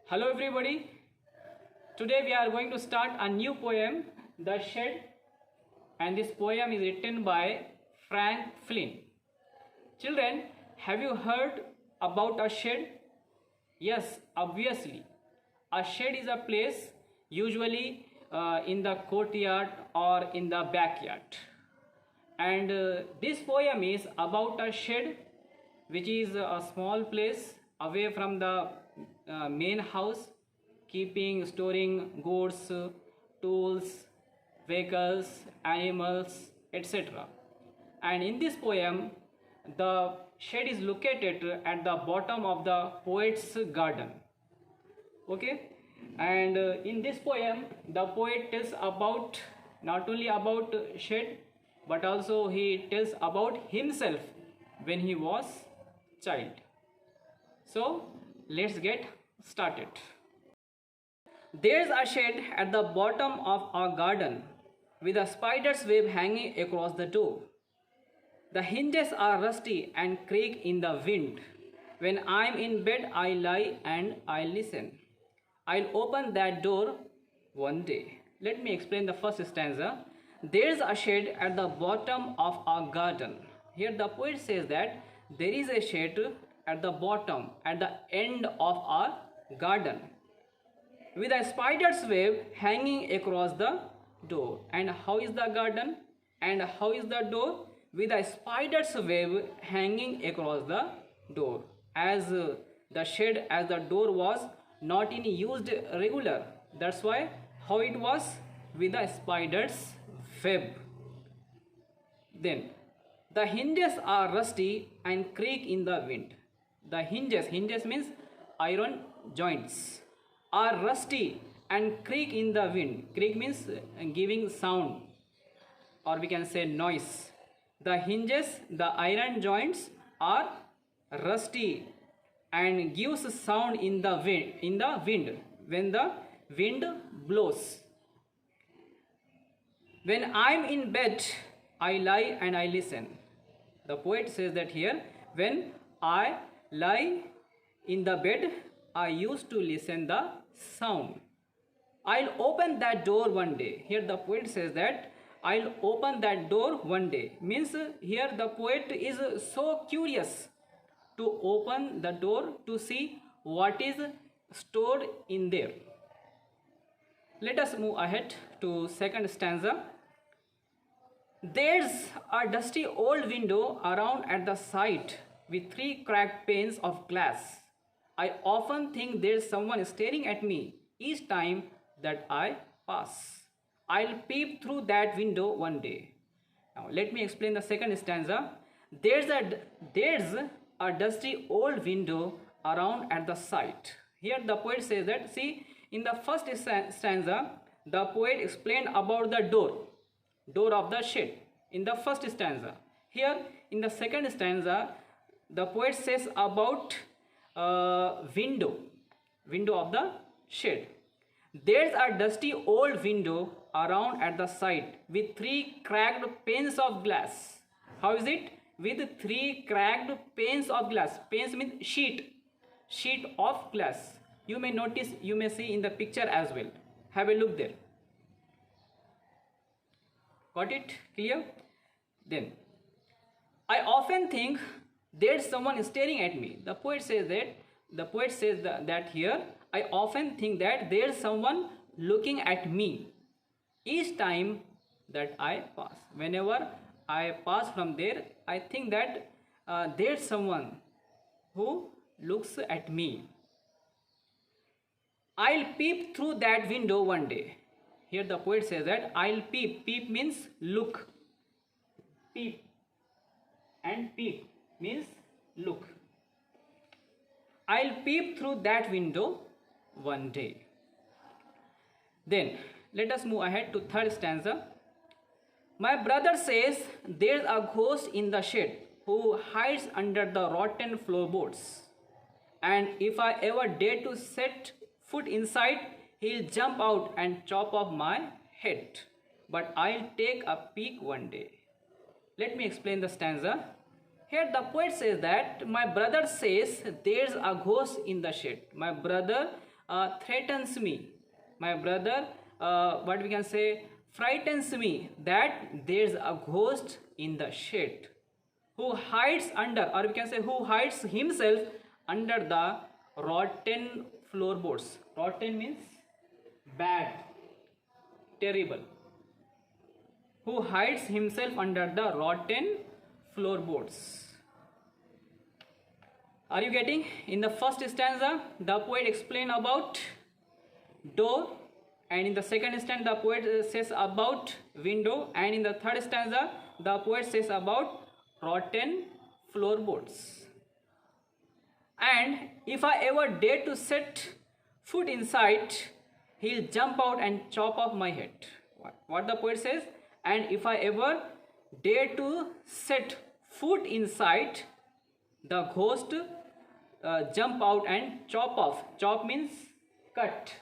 Hello everybody. Today we are going to start a new poem, The Shed, and this poem is written by Frank Flynn. Children, have you heard about a shed? Yes, obviously. A shed is a place usually in the courtyard or in the backyard. And this poem is about a shed, which is a small place away from the main house, storing goods, tools, vehicles, animals, etc. And in this poem, the shed is located at the bottom of the poet's garden. Okay, and in this poem, the poet tells about not only about shed, but also he tells about himself when he was child. So let's get started. There's a shed at the bottom of our garden with a spider's web hanging across the door. The hinges are rusty and creak in the wind. When I'm in bed, I lie and I listen. I'll open that door one day. Let me explain the first stanza. There's a shed at the bottom of our garden. Here the poet says that there is a shed at the bottom, at the end of our garden, with a spider's web hanging across the door. And how is the garden? And how is the door? With a spider's web hanging across the door. As the shed, as the door was not in used regular, that's why how it was with a spider's web. Then the hinges are rusty and creak in the wind. The hinges means iron joints, are rusty and creak in the wind. Creak means giving sound, or we can say noise. The hinges, the iron joints are rusty and gives sound in the wind when the wind blows. When I'm in bed, I lie and I listen. The poet says that here, when I lie in the bed, I used to listen the sound. I'll open that door one day. Here the poet says that I'll open that door one day. Means here the poet is so curious to open the door to see what is stored in there. Let us move ahead to second stanza. There's a dusty old window around at the side with 3 cracked panes of glass. I often think there's someone staring at me each time that I pass. I'll peep through that window one day. Now let me explain the second stanza. There's a dusty old window around at the side. Here the poet says that, see, in the first stanza, the poet explained about the door of the shed in the first stanza. Here in the second stanza, the poet says about window of the shed. There's a dusty old window around at the side with 3 cracked panes of glass. How is it? With 3 cracked panes of glass. Panes means sheet of glass. You may notice, you may see in the picture as well. Have a look there. Got it? Clear? Then I often think there's someone staring at me. The poet says that here, I often think that there's someone looking at me each time that I pass. Whenever I pass from there, I think that there's someone who looks at me. I'll peep through that window one day. Here the poet says that I'll peep. Peep means look. Peep and peep means look. I'll peep through that window one day. Then let us move ahead to third stanza. My brother says there's a ghost in the shed who hides under the rotten floorboards. And if I ever dare to set foot inside, he'll jump out and chop off my head. But I'll take a peek one day. Let me explain the stanza. Here the poet says that my brother says there's a ghost in the shed. My brother threatens me. My brother, what we can say, frightens me that there's a ghost in the shed, who hides under, or we can say who hides himself under the rotten floorboards. Rotten means bad, terrible. Who hides himself under the rotten floorboards. Are you getting? In the first stanza, the poet explains about door, and in the second stanza, the poet says about window, and in the third stanza, the poet says about rotten floorboards. And if I ever dare to set foot inside, he'll jump out and chop off my head. What the poet says? And if I ever dare to set foot inside, the ghost jump out and chop off. Chop means cut.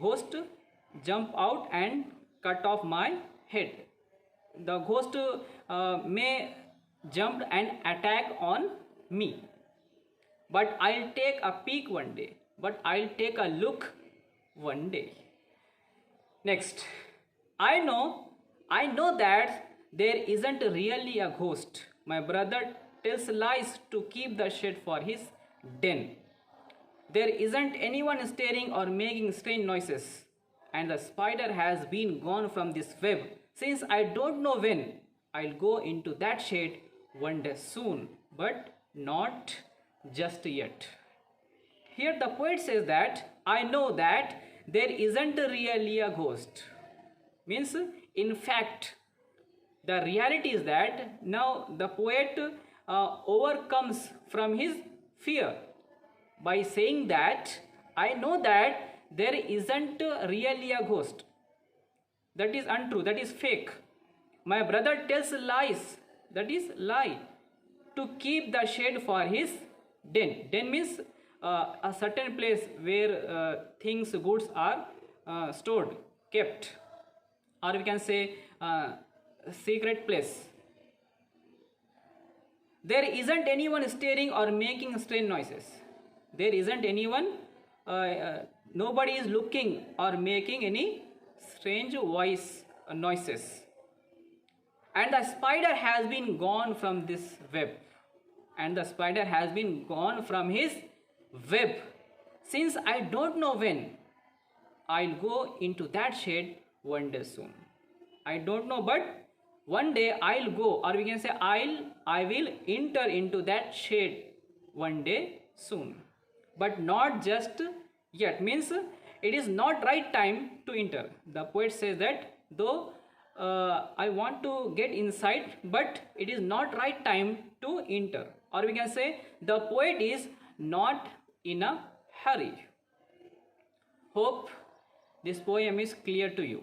Ghost jump out and cut off my head. The ghost may jump and attack on me, but I'll take a peek one day. But I'll take a look one day. Next, I know that there isn't really a ghost. My brother tells lies to keep the shed for his den. There isn't anyone staring or making strange noises, and the spider has been gone from this web since I don't know when. I'll go into that shed one day soon, but not just yet. Here the poet says that I know that there isn't really a ghost. Means, in fact, the reality is that now the poet overcomes from his fear by saying that I know that there isn't really a ghost. That is untrue, that is fake. My brother tells lies, that is lie, to keep the shed for his den. Den means a certain place where things, goods are stored, kept, or we can say secret place. There isn't anyone staring or making strange noises. There isn't anyone, nobody is looking or making any strange noises. And the spider has been gone from this web. And the spider has been gone from his web since I don't know when. I'll go into that shed one day soon. I don't know, but one day I'll go, or we can say I will enter into that shed one day soon, but not just yet. Means it is not right time to enter. The poet says that though I want to get inside, but it is not right time to enter, or we can say the poet is not in a hurry. Hope this poem is clear to you.